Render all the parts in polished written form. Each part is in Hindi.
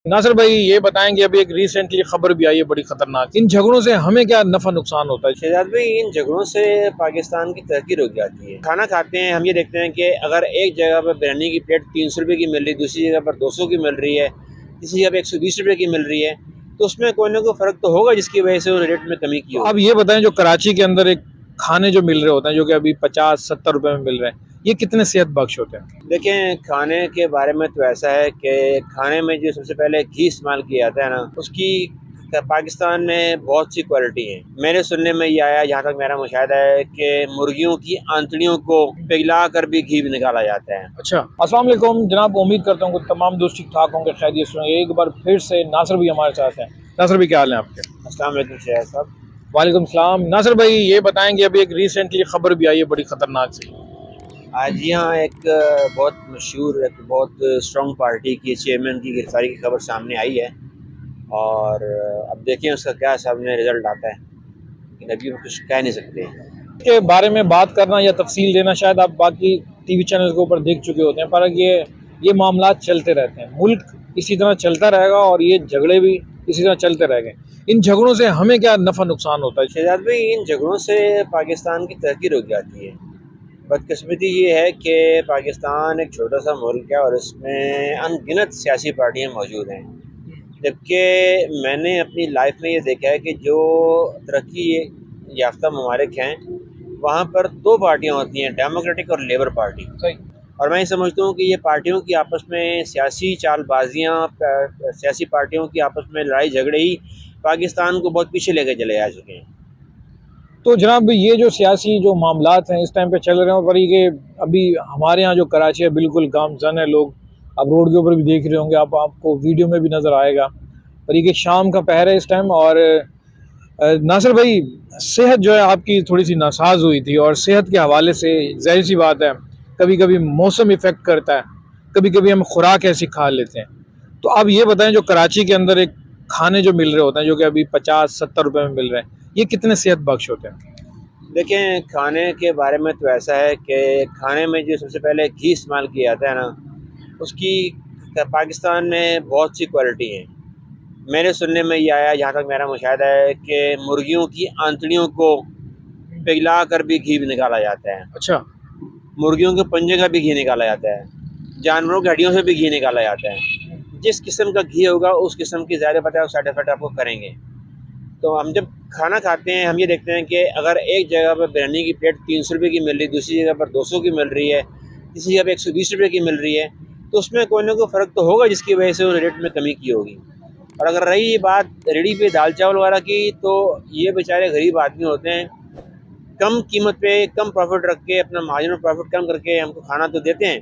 नासिर भाई ये बताएं कि अभी एक रिसेंटली खबर भी आई है बड़ी खतरनाक। इन झगड़ों से हमें क्या नफा नुकसान होता है? शहजाद भाई, इन झगड़ों से पाकिस्तान की तरक्की रुक जाती है। खाना खाते हैं, हम ये देखते हैं कि अगर एक जगह पर बिरयानी की प्लेट 300 रुपये की मिल रही है, दूसरी जगह पर 200 की मिल रही है, तीसरी जगह पर 120 रुपये की मिल रही है, तो उसमें कोई ना कोई फ़र्क तो होगा जिसकी वजह से उस रेट में कमी की तो अब होगी। ये बताएं जो कराची के अंदर एक खाने जो मिल रहे होते हैं जो कि अभी 50-70 रुपए में मिल रहे हैं, ये कितने सेहत बख्श होते हैं? देखें, खाने के बारे में तो ऐसा है कि खाने में जो सबसे पहले घी इस्तेमाल किया जाता है ना, उसकी पाकिस्तान में बहुत सी क्वालिटी है। मेरे सुनने में ये आया, जहाँ तक मेरा मुशाहिदा है, कि मुर्गियों की आंतड़ियों को पिघला कर भी घी निकाला जाता है। अच्छा, अस्सलाम वालेकुम जनाब, उम्मीद करता हूँ कि तमाम दोस्त ठीक ठाक होंगे, खैरियत से होंगे। एक बार फिर से नासिर भी हमारे साथ हैं। नासिर भी क्या हाल है आपके? अस्सलाम वालेकुम शहर साहब। वालेकुम सलाम। नासिर भाई ये बताएं कि अभी एक रिसेंटली खबर भी आई है बड़ी खतरनाक सी। आज यहाँ एक बहुत मशहूर, एक बहुत स्ट्रॉन्ग पार्टी की चेयरमैन की गिरफ्तारी की खबर सामने आई है, और अब देखें उसका क्या सामने रिजल्ट आता है, लेकिन अभी हम कुछ कह नहीं सकते। के बारे में बात करना या तफसील देना शायद आप बाकी टीवी चैनल के ऊपर देख चुके होते हैं, पर ये मामला चलते रहते हैं। मुल्क इसी तरह चलता रहेगा और ये झगड़े भी इसी तरह चलते रहेंगे। इन झगड़ों से हमें क्या नफा नुकसान होता है? शहजाद भाई, इन झगड़ों से पाकिस्तान की तरक्की रुक जाती है। बदकिस्मती ये है कि पाकिस्तान एक छोटा सा मुल्क है और इसमें अनगिनत सियासी पार्टियाँ मौजूद हैं, जबकि मैंने अपनी लाइफ में ये देखा है कि जो तरक्की याफ्ता ममालिक हैं, वहाँ पर दो पार्टियाँ होती हैं, डेमोक्रेटिक और लेबर पार्टी। सही। और मैं ये समझता हूँ कि ये पार्टियों की आपस में सियासी चालबाजियाँ, सियासी पार्टियों की आपस में लड़ाई झगड़े ही पाकिस्तान को बहुत पीछे लेकर चले जा चुके हैं। तो जनाब ये जो सियासी जो मामलात हैं इस टाइम पे चल रहे हैं, पर ये अभी हमारे यहाँ जो कराची है बिल्कुल गामजन है। लोग अब रोड के ऊपर भी देख रहे होंगे, आपको वीडियो में भी नज़र आएगा। पर ये शाम का पहर है इस टाइम। और नासिर भाई, सेहत जो है आपकी थोड़ी सी नासाज हुई थी, और सेहत के हवाले से जाहिर सी बात है कभी कभी मौसम इफ़ेक्ट करता है, कभी कभी हम खुराक ऐसी खा लेते हैं। तो आप ये बताएं जो कराची के अंदर एक खाने जो मिल रहे होते हैं जो कि अभी 50-70 रुपए में मिल रहे हैं, ये कितने सेहत बख्श होते हैं? देखें, खाने के बारे में तो ऐसा है कि खाने में जो सबसे पहले घी इस्तेमाल किया जाता है ना, उसकी पाकिस्तान में बहुत सी क्वालिटी है। मेरे सुनने में ये आया, जहाँ तक मेरा मुशाहिदा है, कि मुर्गियों की आंतड़ियों को पिघला कर भी घी निकाला जाता है। अच्छा। मुर्गियों के पंजे का भी घी निकाला जाता है, जानवरों की हड्डियों से भी घी निकाला जाता है। जिस किस्म का घी होगा उस किस्म की ज़ाहिर पता है साइड इफेक्ट आपको करेंगे। तो हम जब खाना खाते हैं, हम ये देखते हैं कि अगर एक जगह पर बिरयानी की प्लेट 300 रुपये की मिल रही है, दूसरी जगह पर 200 की मिल रही है, तीसरी जगह पर 120 रुपये की मिल रही है, तो उसमें कोई ना कोई फ़र्क तो होगा जिसकी वजह से उस रेट में कमी की होगी। और अगर रही बात रेडी पे दाल चावल वगैरह की, तो ये बेचारे गरीब आदमी होते हैं, कम कीमत पे कम प्रॉफिट रख के अपना मार्जिनल प्रॉफिट कम करके हमको खाना तो देते हैं,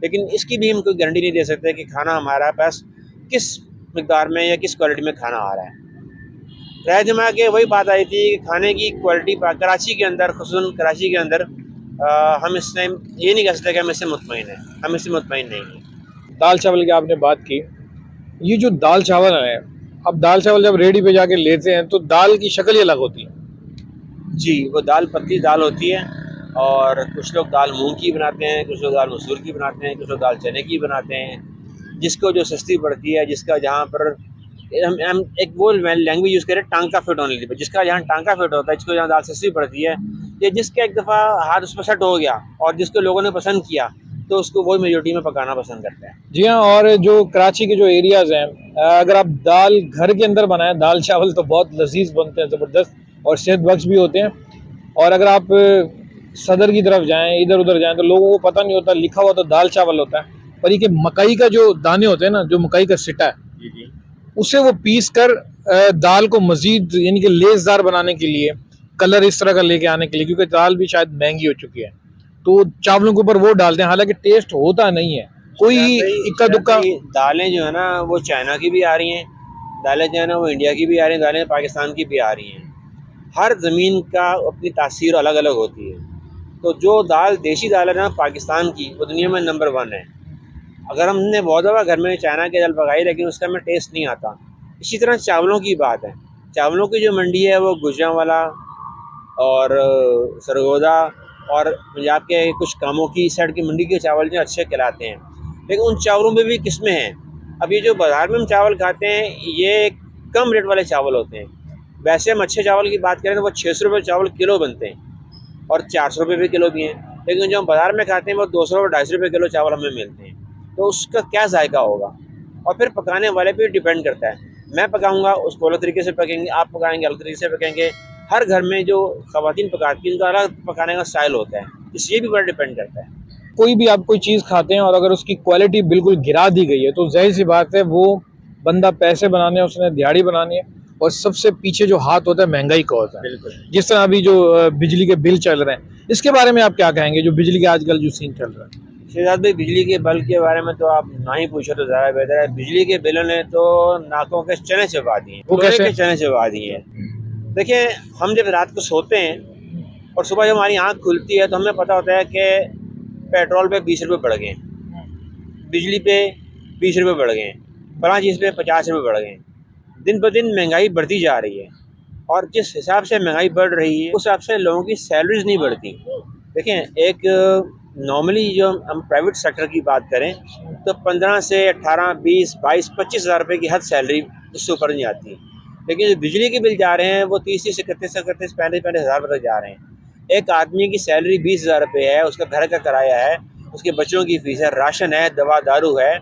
लेकिन इसकी भी हम कोई गारंटी नहीं दे सकते कि खाना हमारा पास किस मकदार में या किस क्वालिटी में खाना आ रहा है। रह जमा के वही बात आई थी कि खाने की क्वालिटी कराची के अंदर, खुसूसन कराची के अंदर, हम इस टाइम ये नहीं कह सकते कि हम इससे मुतमईन हैं, हम इससे मुतमईन नहीं हैं। दाल चावल की आपने बात की, ये जो दाल चावल है, अब दाल चावल जब रेडी पे जाके लेते हैं तो दाल की शक्ल ही अलग होती है। जी, वो दाल पतली दाल होती है, और कुछ लोग दाल मूंग की बनाते हैं, कुछ लोग दाल मसूर की बनाते हैं, कुछ लोग दाल चने की बनाते हैं। जिसको जो सस्ती पड़ती है, जिसका जहाँ पर हम एक वो लैंग्वेज यूज़ करें, टांका फिट होने के लिए, जिसका जहाँ टांका फिट होता है, जिसको जहाँ दाल सस्ती पड़ती है, या जिसका एक दफ़ा हाथ उस पर सेट हो गया और जिसको लोगों ने पसंद किया, तो उसको वही मेजोरिटी में पकाना पसंद करते हैं। जी हाँ। और जो कराची के जो एरियाज हैं, अगर आप दाल घर के अंदर बनाएं दाल चावल तो बहुत लजीज बनते हैं, ज़बरदस्त और सेहत बख्श भी होते हैं। और अगर आप सदर की तरफ जाएं, इधर उधर जाएं, तो लोगों को पता नहीं होता, लिखा हुआ तो दाल चावल होता है, पर ये कि मकई का जो दाने होते हैं ना, जो मकई का सिटा है, जी जी। उसे वो पीस कर दाल को मजीद यानी कि लेसदार बनाने के लिए, कलर इस तरह का लेके आने के लिए, क्योंकि दाल भी शायद महंगी हो चुकी है, तो चावलों के ऊपर वो डालते हैं, हालांकि टेस्ट होता नहीं है, कोई इक्का दुक्का। दालें जो है ना, वो चाइना की भी आ रही हैं, दालें जो है ना वो इंडिया की भी आ रही हैं, दालें पाकिस्तान की भी आ रही हैं। हर ज़मीन का अपनी तासीर अलग अलग होती है। तो जो दाल देसी दाल है ना पाकिस्तान की, वो दुनिया में नंबर 1 है। अगर हमने बहुत दफ़ा घर में चाइना की दाल पकाई, लेकिन उसका हमें टेस्ट नहीं आता। इसी तरह चावलों की बात है, चावलों की जो मंडी है वो गुजरांवाला और सरगोदा और पंजाब के कुछ कामों की साइड की मंडी के चावल जो अच्छे कहलाते हैं, लेकिन उन चावलों में भी किस्में हैं। अब ये जो बाज़ार में हम चावल खाते हैं ये कम रेट वाले चावल होते हैं। वैसे हम अच्छे चावल की बात करें तो वो 600 रुपये चावल किलो बनते हैं और 400 रुपये भी किलो भी हैं। लेकिन जो हम बाज़ार में खाते हैं वो 200 और 250 रुपये किलो चावल हमें मिलते हैं। तो उसका क्या जायका होगा, और फिर पकाने वाले पे डिपेंड करता है। मैं पकाऊंगा उसको अलग तरीके से पकेंगे, आप पकाएंगे अलग तरीके से पकेंगे। हर घर में जो ख़वातीन पकाती हैं उनका अलग पकाने का स्टाइल होता है, इसलिए भी बड़ा डिपेंड करता है। कोई भी आप कोई चीज़ खाते हैं और अगर उसकी क्वालिटी बिल्कुल गिरा दी गई है तो जाहिर सी बात है वो बंदा पैसे बनाने हैं, उसने दिहाड़ी बनानी है, और सबसे पीछे जो हाथ होता है महंगाई का होता है। बिल्कुल। जिस तरह अभी जो बिजली के बिल चल रहे हैं, इसके बारे में आप क्या कहेंगे, जो बिजली के आजकल जो सीन चल रहा है? शहजाद भाई, बिजली के बिल के बारे में तो आप ना ही पूछो तो ज़्यादा बेहतर है। बिजली के बिलों ने तो नाकों के चने चबा दिए, वो लोहे कैसे? के चने चबा दिए हैं। देखिए, हम जब रात को सोते हैं और सुबह जब हमारी आँख खुलती है तो हमें पता होता है कि पेट्रोल पे 20 रुपये बढ़ गए हैं, बिजली पे 20 रुपये बढ़ गए हैं, फलां चीज़ पे 50 रुपये बढ़ गए हैं। दिन ब दिन महंगाई बढ़ती जा रही है, और जिस हिसाब से महंगाई बढ़ रही है उस हिसाब से लोगों की सैलरीज नहीं बढ़ती। देखें, एक नॉर्मली जो हम प्राइवेट सेक्टर की बात करें तो 15 से 18, 20, 22, 25 हज़ार रुपये की हद सैलरी, उससे ऊपर नहीं आती। लेकिन जो बिजली के बिल जा रहे हैं वो 30, 31, 31, 35 हज़ार रुपये तक जा रहे हैं। एक आदमी की सैलरी 20 हज़ार रुपये है, उसका घर का किराया है, उसके बच्चों की फीस है, राशन है, दवा दारू है,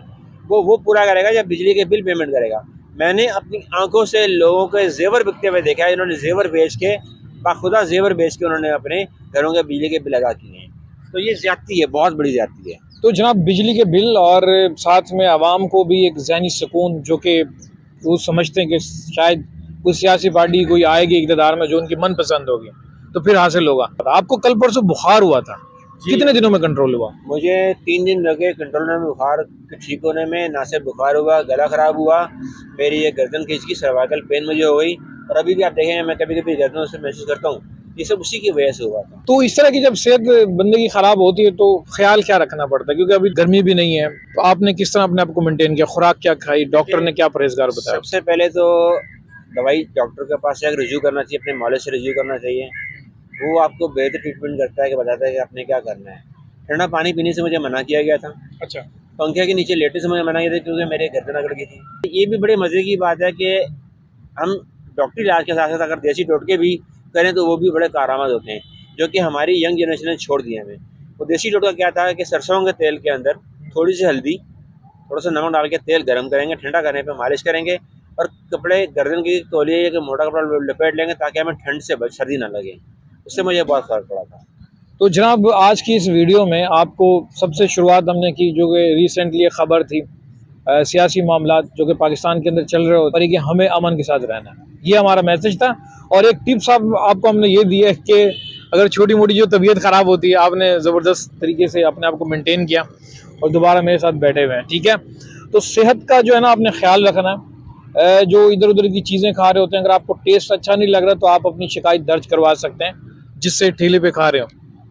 वो पूरा करेगा जब बिजली के बिल पेमेंट करेगा। मैंने अपनी आंखों से लोगों के जेवर बिकते हुए देखा है, इन्होंने जेवर बेच के, बाखुदा जेवर बेच के उन्होंने अपने घरों के बिजली के बिल अदा किए हैं। तो ये ज्यादती है, बहुत बड़ी ज्यादती है। तो जनाब, बिजली के बिल और साथ में आवाम को भी एक ज़हनी सुकून, जो कि वो समझते हैं कि शायद कोई सियासी पार्टी कोई आएगी इक़्तिदार में जो उनकी मनपसंद होगी तो फिर हासिल होगा। आपको कल परसों बुखार हुआ था, कितने दिनों में कंट्रोल हुआ? मुझे 3 दिन लगे कंट्रोल में, बुखार ठीक होने में। ना सिर्फ बुखार हुआ, गला ख़राब हुआ, मेरी ये गर्दन खींच की, सर्वाइकल पेन मुझे हो गई, और अभी भी आप देखेंगे मैं कभी कभी गर्दनों से महसूस करता हूँ। ये सब उसी की वजह से हुआ था। तो इस तरह की जब सेहत बंदे की ख़राब होती है तो ख्याल क्या रखना पड़ता है, क्योंकि अभी गर्मी भी नहीं है, तो आपने किस तरह अपने आप को मेंटेन किया, खुराक क्या खाई, डॉक्टर ने क्या परहेजगार बताया? सबसे पहले तो दवाई डॉक्टर के पास जाकर रिव्यू करना चाहिए, अपने मॉलेज से रिव्यू करना चाहिए। वो आपको बेहतर ट्रीटमेंट करता है, कि बताता है कि आपने क्या करना है। ठंडा पानी पीने से मुझे मना किया गया था, अच्छा। पंखे के नीचे लेटे से मुझे मना किया था, क्योंकि मेरे गर्दन अकड़ गई थी। ये भी बड़े मज़े की बात है कि हम डॉक्टरी इलाज के साथ साथ अगर देसी टोटके भी करें तो वो भी बड़े कारआमद होते हैं, जो कि हमारी यंग जनरेशन ने छोड़ दिए हमें। वो देसी टोटका क्या था कि सरसों के तेल के अंदर थोड़ी सी हल्दी, थोड़ा सा नमक डाल के तेल गर्म करेंगे, ठंडा करने पे मालिश करेंगे, और कपड़े गर्दन की तौलिए या कि मोटा कपड़ा लपेट लेंगे ताकि हमें ठंड से सर्दी ना लगे। उससे मुझे बहुत फ़र्क पड़ा था। तो जनाब, आज की इस वीडियो में आपको सबसे शुरुआत हमने की जो कि रिसेंटली खबर थी, सियासी मामलात जो कि पाकिस्तान के अंदर चल रहे होते हैं, कि हमें अमन के साथ रहना है, ये हमारा मैसेज था। और एक टिप्स आपको हमने ये दी है कि अगर छोटी मोटी जो तबीयत ख़राब होती है, आपने ज़बरदस्त तरीके से अपने आप को मेंटेन किया और दोबारा मेरे साथ बैठे हुए हैं, ठीक है। तो सेहत का जो है ना, आपने ख्याल रखना है। जो इधर उधर की चीज़ें खा रहे होते हैं, अगर आपको टेस्ट अच्छा नहीं लग रहा तो आप अपनी शिकायत दर्ज करवा सकते हैं, जिससे ठेले पे खा रहे हो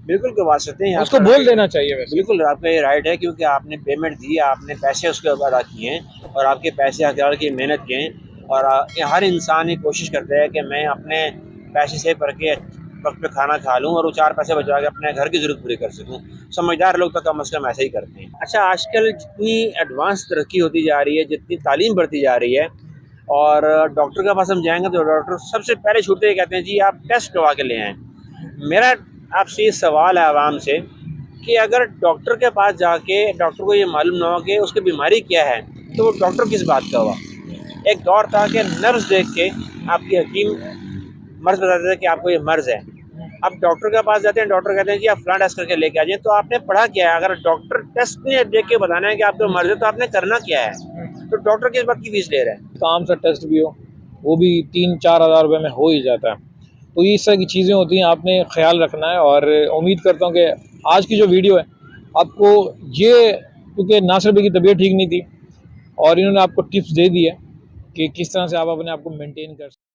बिल्कुल करवा सकते हैं, उसको बोल देना चाहिए वैसे। बिल्कुल आपका ये राइट है, क्योंकि आपने पेमेंट दी, आपने पैसे उसके अदा किए हैं, और आपके पैसे हकदार की मेहनत किए हैं। और हर इंसान ये कोशिश करता है कि मैं अपने पैसे सेव करके वक्त पे खाना खा लूँ और वो 4 पैसे बचा के अपने घर की ज़रूरत पूरी कर सकूँ। समझदार लोग तो कम अज़ कम ऐसा ही करते हैं। अच्छा, आजकल जितनी एडवांस तरक्की होती जा रही है, जितनी तालीम बढ़ती जा रही है, और डॉक्टर के पास हम जाएंगे तो डॉक्टर सबसे पहले छूटते ही कहते हैं जी आप टेस्ट करवा के ले आएँ। मेरा आपसे ये सवाल है आवाम से, कि अगर डॉक्टर के पास जाके डॉक्टर को ये मालूम ना हो कि उसकी बीमारी क्या है, तो वो डॉक्टर किस बात का हुआ। एक दौर था कि नर्स देख के आपकी हकीम मर्ज़ बताते थे कि आपको ये मर्ज़ है। अब डॉक्टर के पास जाते हैं, डॉक्टर कहते हैं जी आप फलां टेस्ट करके लेके आ जाइए। तो आपने पढ़ा क्या है? अगर डॉक्टर टेस्ट ने देख के बताना है कि आपको मर्ज़ है तो आपने करना क्या है? तो डॉक्टर किस बात की फीस ले रहे हैं? काम सा टेस्ट भी हो, वो भी 3-4 हज़ार रुपये में हो ही जाता है। तो ये इस तरह की चीज़ें होती हैं, आपने ख्याल रखना है। और उम्मीद करता हूँ कि आज की जो वीडियो है आपको ये, क्योंकि नासिर भाई की तबीयत ठीक नहीं थी और इन्होंने आपको टिप्स दे दी है कि किस तरह से आप अपने आप को मेंटेन कर सकते हैं।